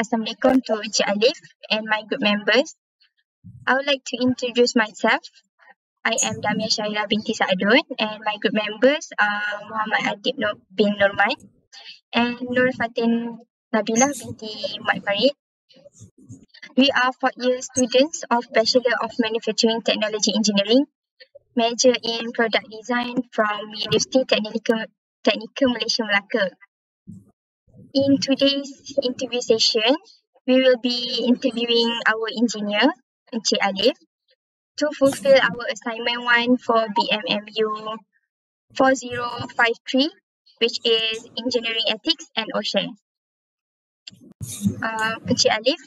Assalamualaikum to Encik Alif and my group members. I would like to introduce myself. I am Damia Syahirah binti Saadon and my group members are Muhammad ADIB bin Nurman and Nur Fatin NABILAH binti Mat Farid. We are 4th-year students of Bachelor of Manufacturing Technology Engineering, major in Product Design from University Technical Malaysia Melaka. In today's interview session, we will be interviewing our engineer, Encik Alif, to fulfill our assignment 1 for BMMU 4053, which is Engineering Ethics and OSHE. Encik Alif,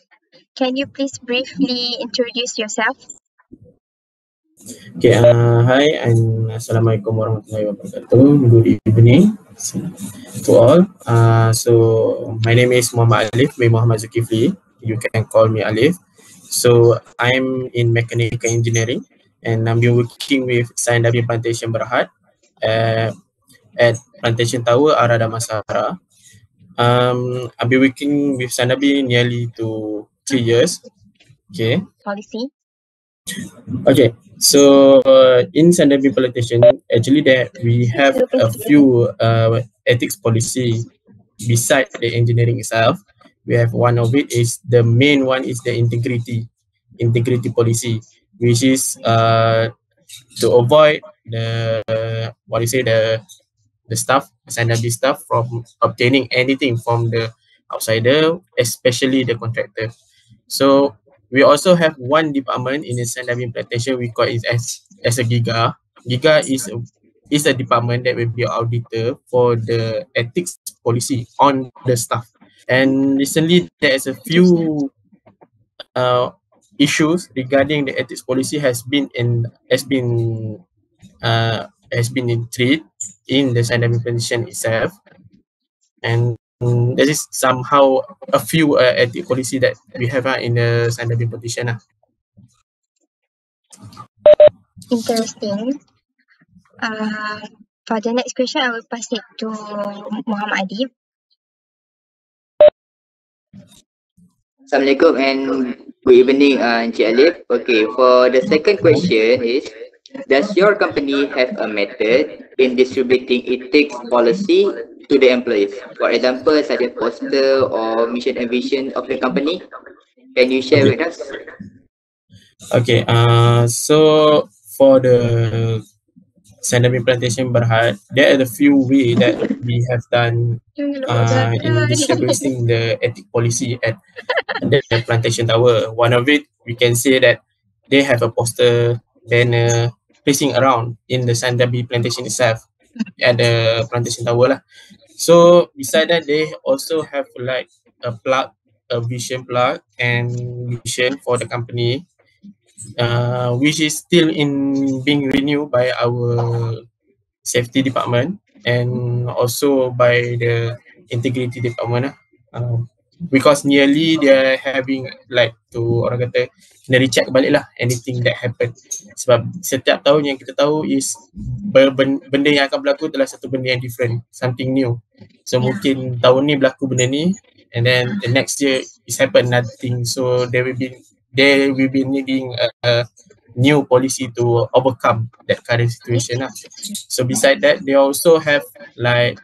can you please briefly introduce yourself? Okay, hi and Assalamualaikum warahmatullahi wabarakatuh. Good evening to all. So my name is Muhammad Alif bin Muhammad Zulkifli. You can call me Alif. So I'm in mechanical engineering and I've been working with Syahirah Plantation Berhad at Plantation Tower, Arah Damansara. I've been working with Syahirah nearly to 3 years. Okay. Policy. Okay, so in Syahirah Plantation, actually that we have a few ethics policy beside the engineering itself. We have one of it is the main one is the integrity policy, which is to avoid the staff, Syahirah staff from obtaining anything from the outsider, especially the contractor. So we also have one department in the Syahirah Plantation. We call it as a GIGA. GIGA is a department that will be an auditor for the ethics policy on the staff. And recently, there is a few issues regarding the ethics policy has been in treat in the Syahirah Plantation itself, and there is somehow a few ethics policy that we have in the Syahirah Plantation. Interesting. For the next question, I will pass it to Muhammad Adib. Assalamualaikum and good evening, Encik Alif. Okay, for the second question is, does your company have a method in distributing ethics policy to the employees? For example, such a poster or mission and vision of the company. Can you share with us? Okay, so for the Syahirah Plantation Berhad, there are a few ways that we have done in distributing the ethics policy at the Plantation Tower. One of it, we can say that they have a poster, banner, placing around in the Syahirah Plantation itself at the Plantation Tower lah. So beside that, they also have like a plug, a vision plug and vision for the company, which is still being renewed by our safety department and also by the integrity department. Because nearly they are having like to orang kata kena recheck balik lah anything that happen, sebab setiap tahun yang kita tahu is benda yang akan berlaku adalah satu benda yang different, something new. So mungkin tahun ni berlaku benda ni and then the next year is happen nothing, so they will be needing a new policy to overcome that current situation lah. So beside that, they also have like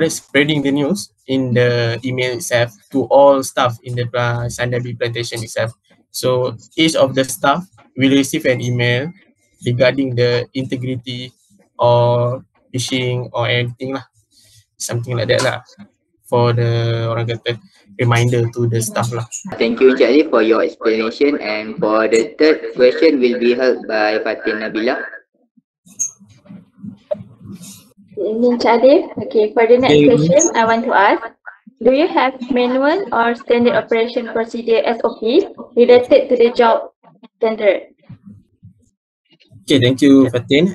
spreading the news in the email itself to all staff in the Syahirah Plantation itself. So each of the staff will receive an email regarding the integrity or phishing or anything lah, something like that lah, for the orang kata reminder to the staff lah. Thank you, Encik Ali, for your explanation. And for the third question will be held by Fatin Nabilah. Encik Alif. Okay, for the next question, I want to ask, do you have manual or standard operation procedure SOP related to the job standard? Okay, thank you, Fatin.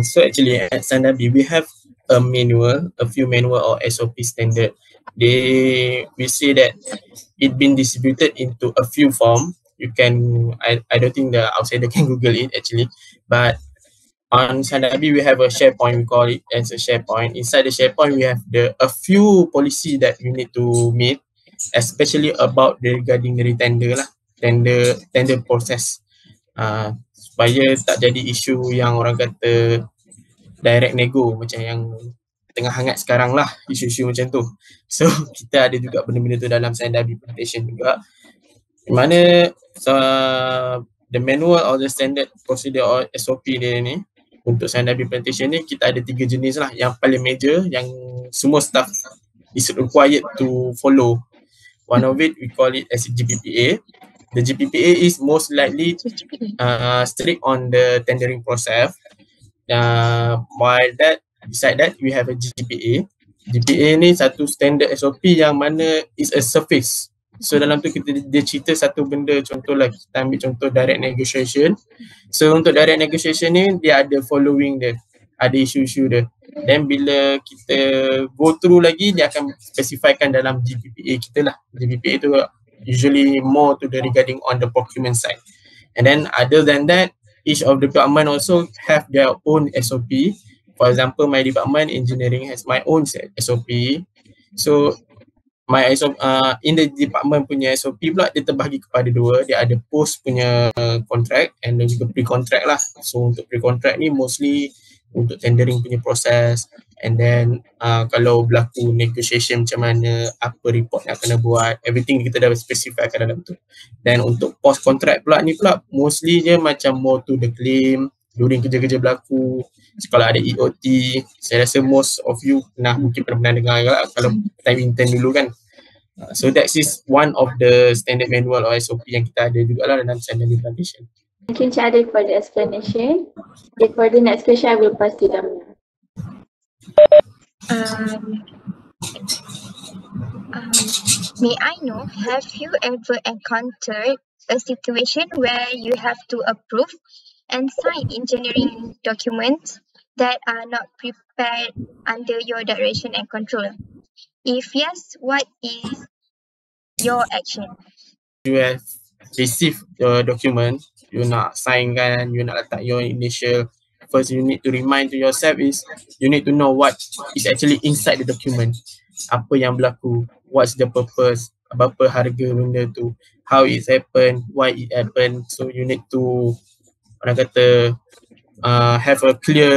So actually at Syahirah we have a few manual or SOP standard. We say that it been distributed into a few form. You can, I don't think the outsider can Google it actually, but on Sanabi we have a SharePoint, we call it as a SharePoint. Inside the SharePoint we have a few policy that we need to meet, especially about regarding the tender lah, tender process. Supaya tak jadi isu yang orang kata direct nego macam yang tengah hangat sekarang lah, isu-isu macam tu. So kita ada juga benda-benda tu dalam Sanabi presentation juga, di mana the manual or the standard procedure or SOP dia ni untuk Sanabi presentation ni kita ada 3 jenis lah. Yang paling major yang semua staff is required to follow. One of it we call it as GPPA. The GPPA is most likely strict on the tendering process. While beside that we have a GPA. GPA ni satu standard SOP yang mana is a surface. So dalam tu dia cerita satu benda, contohlah kita ambil contoh direct negotiation. So untuk direct negotiation ni dia ada following dia, ada isu-isu dia. Then bila kita go through lagi dia akan specifykan dalam GPPA kita lah. GPPA tu usually more to the regarding on the procurement side. And then other than that, each of the department also have their own SOP. For example, my department engineering has my own SOP. So my SOP in the department punya SOP pula dia terbahagi kepada 2. Dia ada post punya contract and then juga pre-contract lah. So untuk pre-contract ni mostly untuk tendering punya proses, and then kalau berlaku negotiation macam mana, apa report yang kena buat, everything kita dah specifykan dalam tu. Dan untuk post contract pula ni pula mostly je macam more to the claim during kerja-kerja berlaku. So, kalau ada EOT, saya rasa most of you mungkin pernah dengar lah kalau time intern dulu kan. So that is one of the standard manual or SOP yang kita ada juga lah dalam standard implementation. Thank you, Encik Adil, for the explanation. Okay, for the next question, I will pass to Damia. May I know, have you ever encountered a situation where you have to approve and sign engineering documents that are not prepared under your direction and control? If yes, what is your action? You have received the document, you nak sign kan, you nak letak your initial. First you need to remind to yourself is you need to know what is actually inside the document. Apa yang berlaku, what's the purpose, berapa harga benda tu, how it happened, why it happened. So you need to, orang kata, have a clear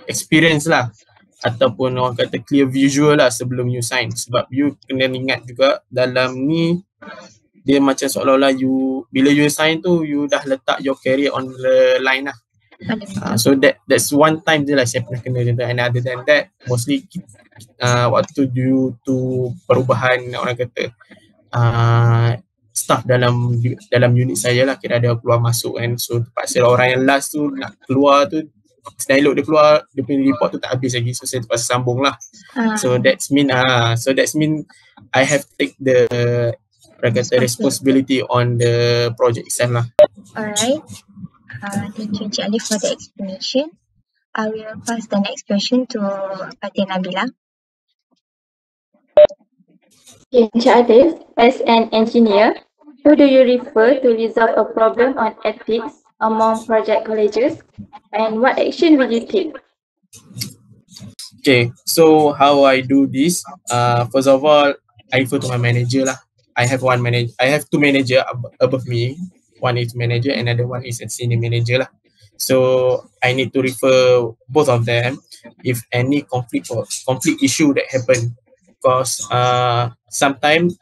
experience lah, ataupun orang kata clear visual lah sebelum you sign. Sebab you kena ingat juga dalam ni dia macam seolah-olah you, bila you sign tu you dah letak your career on the line lah. So that's one time je lah saya pernah kena macam tu. And other than that, mostly waktu due to perubahan orang kata staff dalam unit saya lah, kira ada keluar masuk kan. So terpaksa orang yang last tu nak keluar tu, dialog dia keluar, dia punya report tu tak habis lagi. So saya terpaksa sambung lah. So that's mean I have take the responsibility on the project itself lah. Alright. Thank you, Encik Alif, for the explanation. I will pass the next question to FATIN NABILAH. Okay, Encik Alif, as an engineer, who do you refer to resolve a problem on ethics among project colleges, and what action will you take? Okay, so how I do this, first of all, I refer to my manager lah. I have two manager above me. One is manager, another one is a senior manager lah. So I need to refer both of them if any conflict issue that happen, because sometimes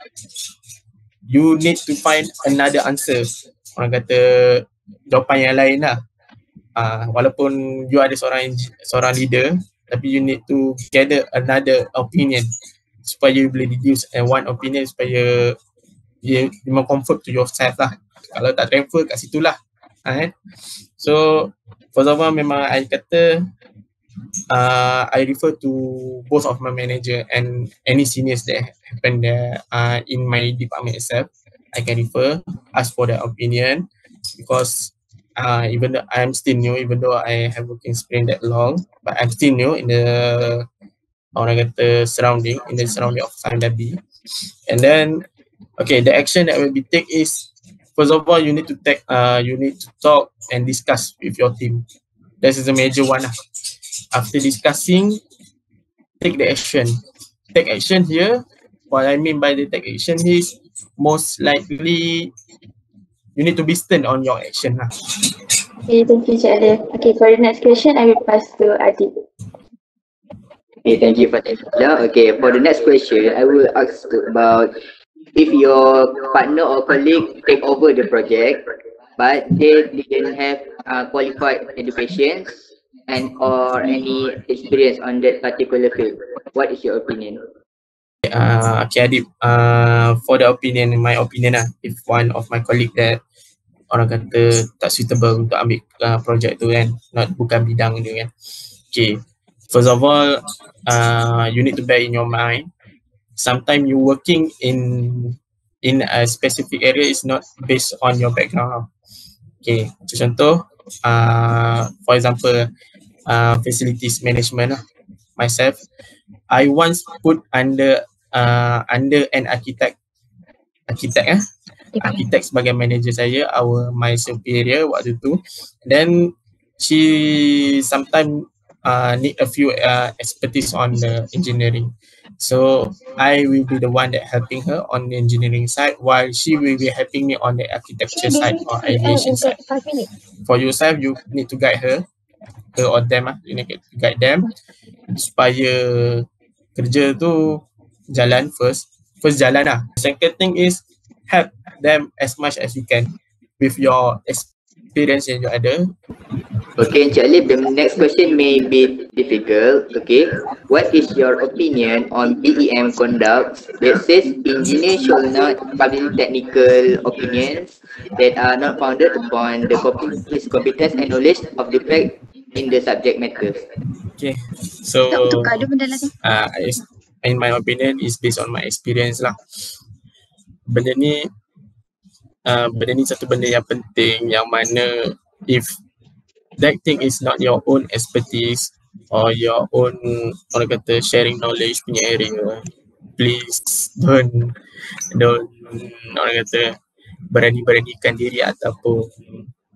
you need to find another answer. Orang kata jawapan yang lain lah. Walaupun you ada seorang leader, tapi you need to gather another opinion supaya you boleh deduce one opinion supaya you comfort to yourself lah. Kalau tak transfer kat situ lah. So first of all memang I kata I refer to both of my manager and any seniors that happen there in my department itself. I can refer, ask for their opinion, because even though I'm still new, even though I have working experience that long, but I'm still new in the surrounding of Sandabi. And then the action that will be take is, first of all, you need to talk and discuss with your team. That is a major one. After discussing, take the action. Take action here, what I mean by the take action is most likely you need to be stern on your action. Okay, thank you, Cik Alif. Okay, for the next question, I will pass to Adib. Okay, thank you, Fatila. Okay, for the next question, I will ask about if your partner or colleague take over the project, but they didn't have qualified education and or any experience on that particular field. What is your opinion? Okay, Adib, for the opinion, my opinion if one of my colleague that orang kata tak suitable untuk ambil projek tu kan, bukan bidang dia kan. Okay, first of all, you need to bear in your mind, sometimes you working in a specific area is not based on your background. Okay, contoh, for example, facilities management myself, I once put under an architect sebagai manager saya, my superior waktu tu. Then she sometimes need a few expertise on the engineering. So I will be the one that helping her on the engineering side, while she will be helping me on the architecture side or aviation side. For yourself, you need to guide her or them, you need to guide them supaya kerja tu jalan first jalan lah. Second thing is help them as much as you can with your experience yang you ada. Okay, Encik Alif, the next question may be difficult. Okay, what is your opinion on BEM conduct that says engineers should not publish technical opinions that are not founded upon the competence and knowledge of the fact in the subject matters? Okay, so in my opinion is based on my experience lah. Benda ni satu benda yang penting, yang mana if that thing is not your own expertise or your own orang kata sharing knowledge punya area, please don't orang kata berani-beranikan diri ataupun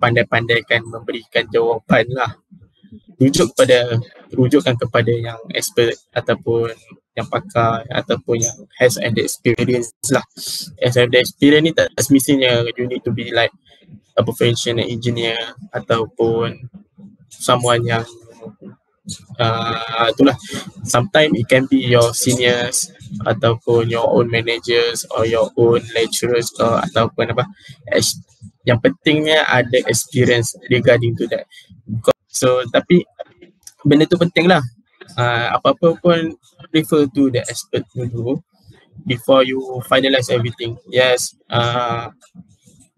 pandai-pandaikan memberikan jawapan lah. Rujukkan kepada yang expert ataupun yang pakar ataupun yang has the experience lah. As have the experience ni tak semestinya you need to be like a professional engineer ataupun someone yang itulah, sometimes it can be your seniors ataupun your own managers or your own lecturers ataupun apa. Yang pentingnya ada experience regarding to that. So tapi benda tu penting lah. Apa-apa pun refer to the expert dulu before you finalize everything. Yes,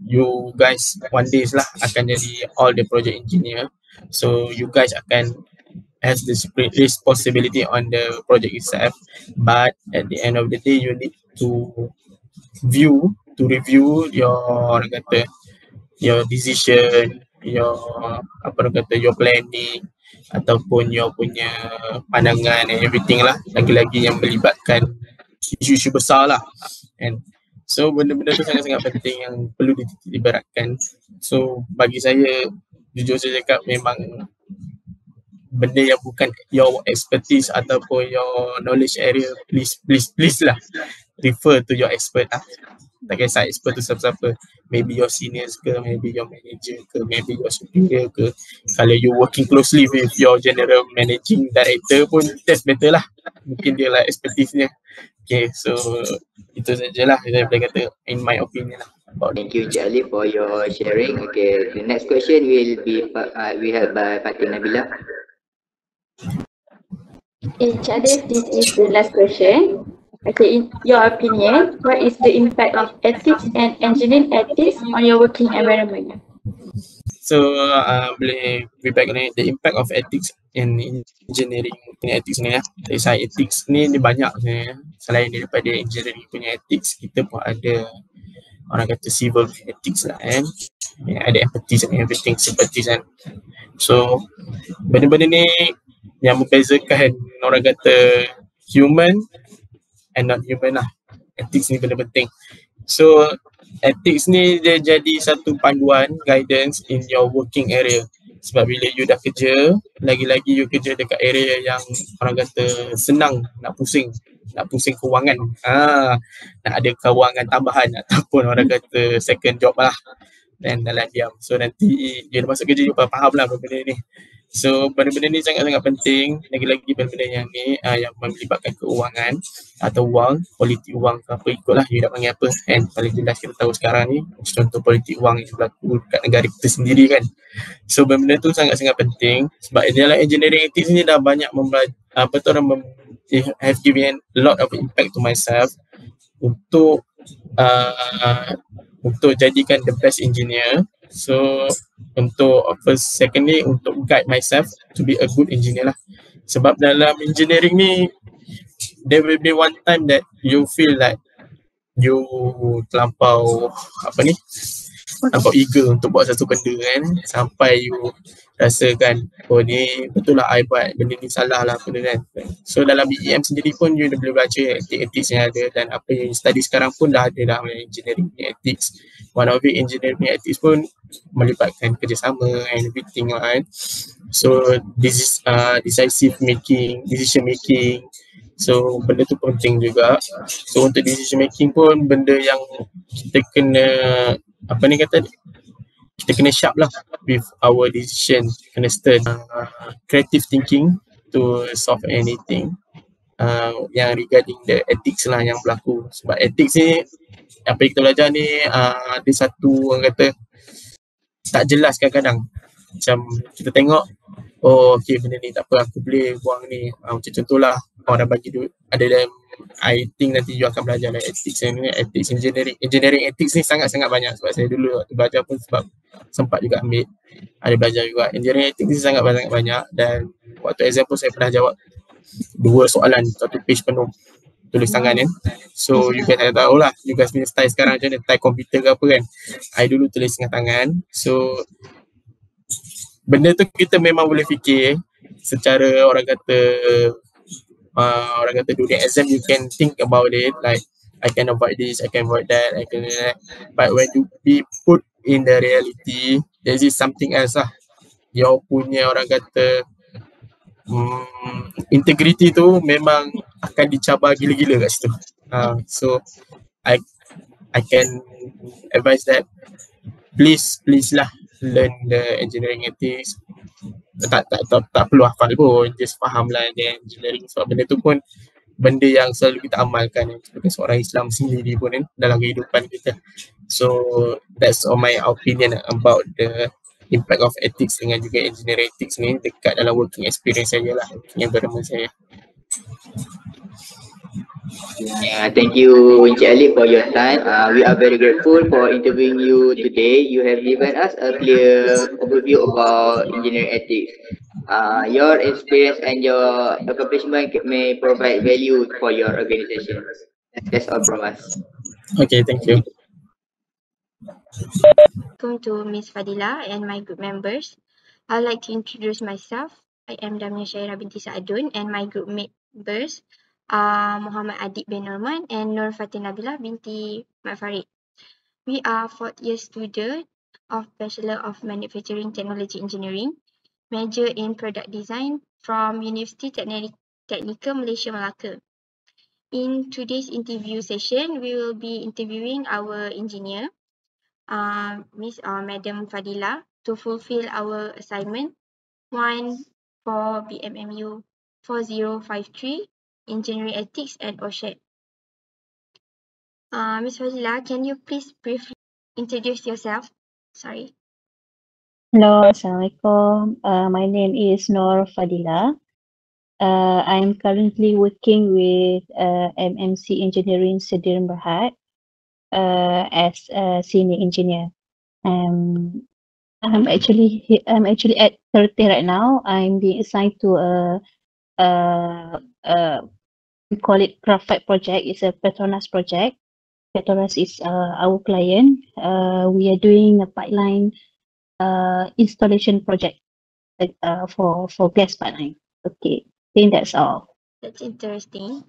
you guys one day lah akan jadi all the project engineer, so you guys akan has the responsibility on the project itself, but at the end of the day you need to review your orang kata your decision, your your planning ataupun your punya pandangan and everything lah, lagi-lagi yang melibatkan isu-isu besar lah. And so benda-benda tu sangat-sangat penting yang perlu diberatkan. So bagi saya, jujur saya cakap, memang benda yang bukan your expertise ataupun your knowledge area, please lah refer to your expert lah. Tak kisah expert tu siapa-siapa, maybe your seniors ke, maybe your manager ke, maybe your superior ke. Kalau you working closely with your general managing director pun, that's better lah, mungkin dia lah expertise-nya. Okay, so itu sajalah saya boleh kata in my opinion lah. Thank you, Encik Alif, for your sharing. Okay, the next question will be we have by FATIN NABILAH. Encik Alif, this is the last question. Okay, in your opinion, what is the impact of ethics and engineering ethics on your working environment? So boleh feedback ni, the impact of ethics in engineering punya ethics ni lah. Dari ethics ni dia banyak sebenarnya. Selain daripada engineering punya ethics, kita pun ada orang kata civil ethics lah kan. Ada empathy and everything, sympathy kan. So benda-benda ni yang membezakan orang kata human and not human lah. Ethics ni benda penting. So ethics ni dia jadi satu panduan, guidance in your working area. Sebab bila you dah kerja, lagi-lagi you kerja dekat area yang orang kata senang nak pusing kewangan. Nak ada kewangan tambahan ataupun orang kata second job lah. Dan dalam diam. So nanti you dah masuk kerja, you faham lah benda-benda ni. So benda-benda ni sangat-sangat penting. Lagi-lagi benda-benda yang ni yang melibatkan keuangan atau wang, politik wang ke apa, ikutlah you nak panggil apa kan. Paling jelas kita tahu sekarang ni contoh politik wang yang berlaku kat negara kita sendiri kan. So benda-benda tu sangat-sangat penting. Sebab dalam engineering ethics ni dah banyak have given a lot of impact to myself untuk jadikan the best engineer. So untuk first, secondly untuk guide myself to be a good engineer lah. Sebab dalam engineering ni there will be one time that you feel like you terlampau eager untuk buat satu benda kan, sampai you rasakan oh ni betul lah I buat benda ni salah lah benda kan. So dalam BEM sendiri pun you dah boleh baca ethics yang ada, dan apa yang you study sekarang pun dah ada dah engineering ethics. One of it engineering ethics pun melibatkan kerjasama and everything lah kan. So this is decision making. So benda tu penting juga. So untuk decision making pun benda yang kita kena kita kena sharp lah with our decision, kena stern, creative thinking to solve anything yang regarding the ethics lah yang berlaku. Sebab ethics ni apa yang kita belajar ni ada satu orang kata tak jelas kadang-kadang. Macam kita tengok oh okay benda ni tak apa aku boleh buang ni, macam contohlah orang dah bagi duit ada dalam, I think nanti you akan belajar lah ethics ni, ethics engineering ethics ni sangat-sangat banyak. Sebab saya dulu waktu belajar pun sebab sempat juga ambil, ada belajar juga engineering ethics ni sangat banyak, dan waktu exam pun saya pernah jawab 2 soalan satu page penuh tulis tangan kan. So you guys tak tahu lah, you guys punya style sekarang macam mana, style komputer ke apa kan. I dulu tulis dengan tangan. So benda tu kita memang boleh fikir secara orang kata during exam you can think about it like I can avoid this, I can avoid that, I can do that. But when you be put in the reality, there is something else lah. Your punya orang kata integrity tu memang akan dicabar gila-gila kat situ. So I can advise that please lah learn the engineering ethics. Tak perlu hafal pun, just faham lah the engineering. Sebab benda tu pun benda yang selalu kita amalkan sebagai seorang Islam sendiri pun dalam kehidupan kita. So that's all my opinion about the impact of ethics dengan juga engineering ethics ni dekat dalam working experience saya lah, working environment saya. Thank you Encik Ali for your time. We are very grateful for interviewing you today. You have given us a clear overview about engineering ethics. Your experience and your accomplishment may provide value for your organization. That's all from us. Okay, thank you. Welcome to Miss Fadilah and my group members. I'd like to introduce myself. I am Damia Syahirah binti Saadon, and my group members are Muhammad ADIB bin Norman and Nur Fatin NABILAH binti Mat Farid. We are 4th year student of Bachelor of Manufacturing Technology Engineering, major in Product Design from University Technical Malaysia Melaka. In today's interview session, we will be interviewing our engineer, Madam Fadilah, to fulfill our assignment 1 for BMMU 4053, Engineering Ethics and OSHE. Ms. Fadilah, can you please briefly introduce yourself? Sorry. Hello, Assalamualaikum. My name is Nur Fadilah. I'm currently working with MMC Engineering Sdn Bhd as a senior engineer. I'm actually at 30 right now. I'm being assigned to we call it graphite project. It's a Petronas project. Petronas is our client. We are doing a pipeline installation project for gas pipeline. Okay, I think that's all. That's interesting.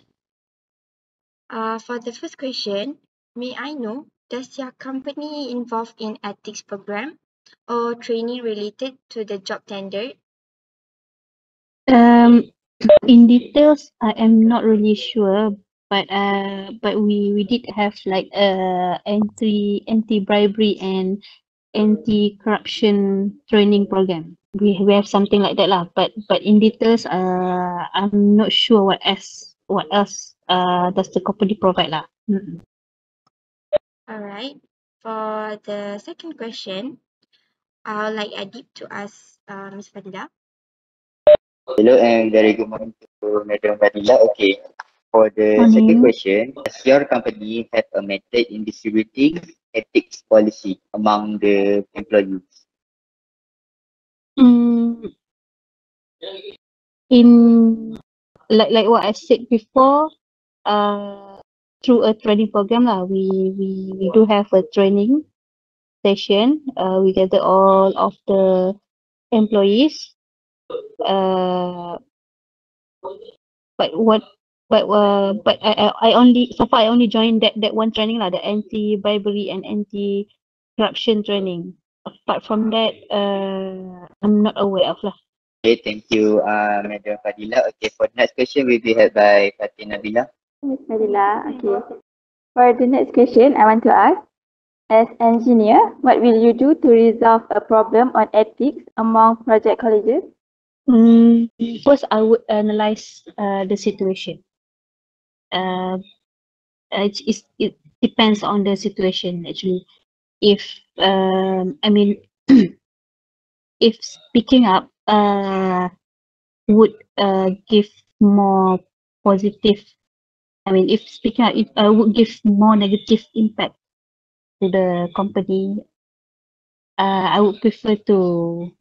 For the first question, may I know, does your company involved in ethics program? or training related to the job tender? In details, I am not really sure, but we did have like anti-bribery and anti-corruption training program. We have something like that lah. But in details, I'm not sure what else does the company provide lah. All right. For the second question, I would like ADIB to ask Ms. Fadilah. Hello and very good morning to Madam Fadilah. Okay, for the Morning. second question, does your company have a method in distributing ethics policy among the employees? In like what I said before, through a training program lah, we do have a training session. We gather all of the employees. But I only so far I only joined that one training lah, the anti-bribery and anti-corruption training. Apart from that, I'm not aware of lah. Okay, thank you, Madam Fadilah. Okay, for the next question will be held by FATIN NABILAH. Ms. Fadilah, okay. For the next question, I want to ask, as engineer, what will you do to resolve a problem on ethics among project colleagues? First, I would analyze the situation. It depends on the situation actually. If I mean, if speaking up would give more positive. I mean, if speaking up, it would give more negative impact to the company. I would prefer to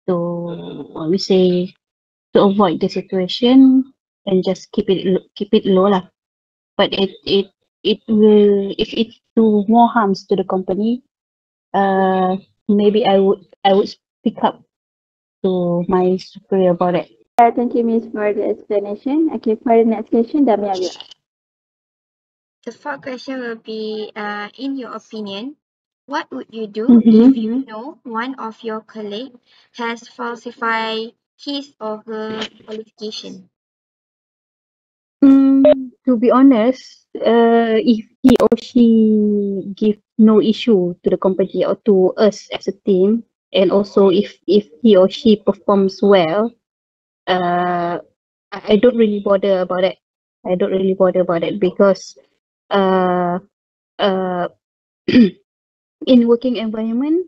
what we say, to avoid the situation and just keep it low lah. But it will, if it do more harms to the company, maybe I would speak up to my superior about it. Thank you, Miss, for the explanation. Okay, for the next question, Damia will ask. The fourth question will be, in your opinion, what would you do if you know one of your colleagues has falsified his or her qualification? To be honest, if he or she give no issue to the company or to us as a team, and also if he or she performs well, I don't really bother about it. I don't really bother about it because in working environment,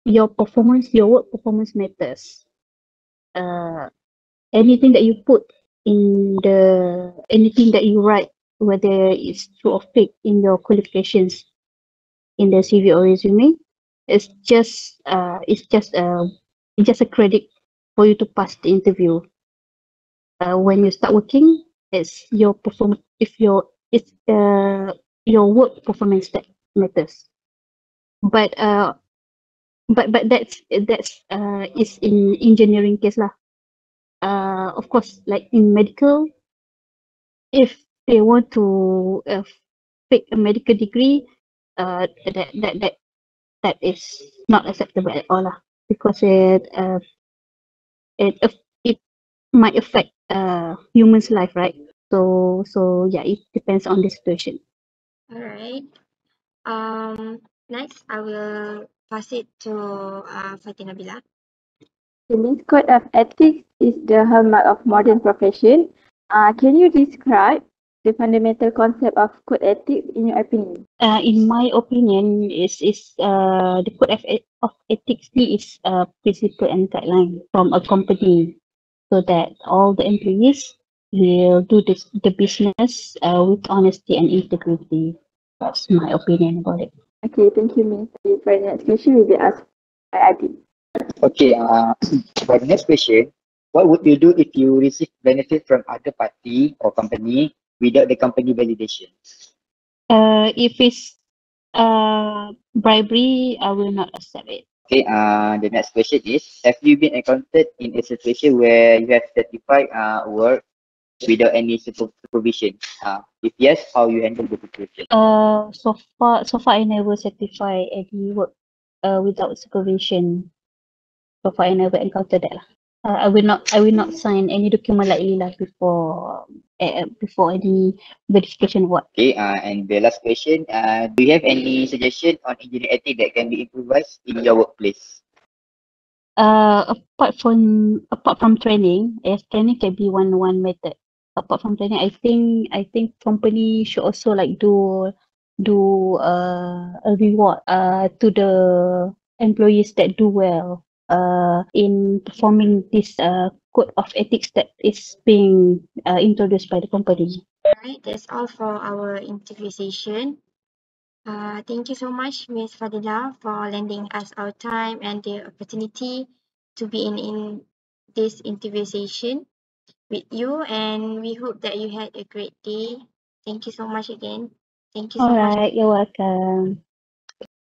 your work performance matters. Anything that you put anything that you write, whether it's true or fake in your qualifications in the CV or resume, it's just a credit for you to pass the interview. When you start working, it's your performance. Your work performance that matters. But that's is in engineering case lah. Of course, like in medical, if they want to fake a medical degree, that is not acceptable at all lah, because it might affect human's life, right? So yeah, it depends on the situation. All right. Next, I will pass it to Fatin NABILAH. The Miss Code of Ethics is the hallmark of modern profession. Can you describe the fundamental concept of code ethics in your opinion? In my opinion, is the code of ethics is a principle and guideline from a company, so that all the employees will do the business with honesty and integrity. That's my opinion about it. Okay, thank you, Miss. For the next question, will be asked by Adi. Okay, for the next question, what would you do if you receive benefit from other party or company without the company validation? If it's bribery, I will not accept it. Okay, the next question is, have you been encountered in a situation where you have certified work without any supervision? If yes, how you handle the situation? So far I never certify any work without supervision. So far, I never encountered that lah. I will not sign any document like Lila before any verification work. Okay, and the last question, do you have any suggestion on engineering ethics that can be improvised in your workplace? Apart from training, yes, training can be one method. Apart from training, I think company should also like do a reward to the employees that do well in performing this code of ethics that is being introduced by the company. Alright, that's all for our interview session. Thank you so much, Ms. Fadila, for lending us our time and the opportunity to be in this interview session with you, and we hope that you had a great day. Thank you so much again. Thank you so much. Alright, you're welcome.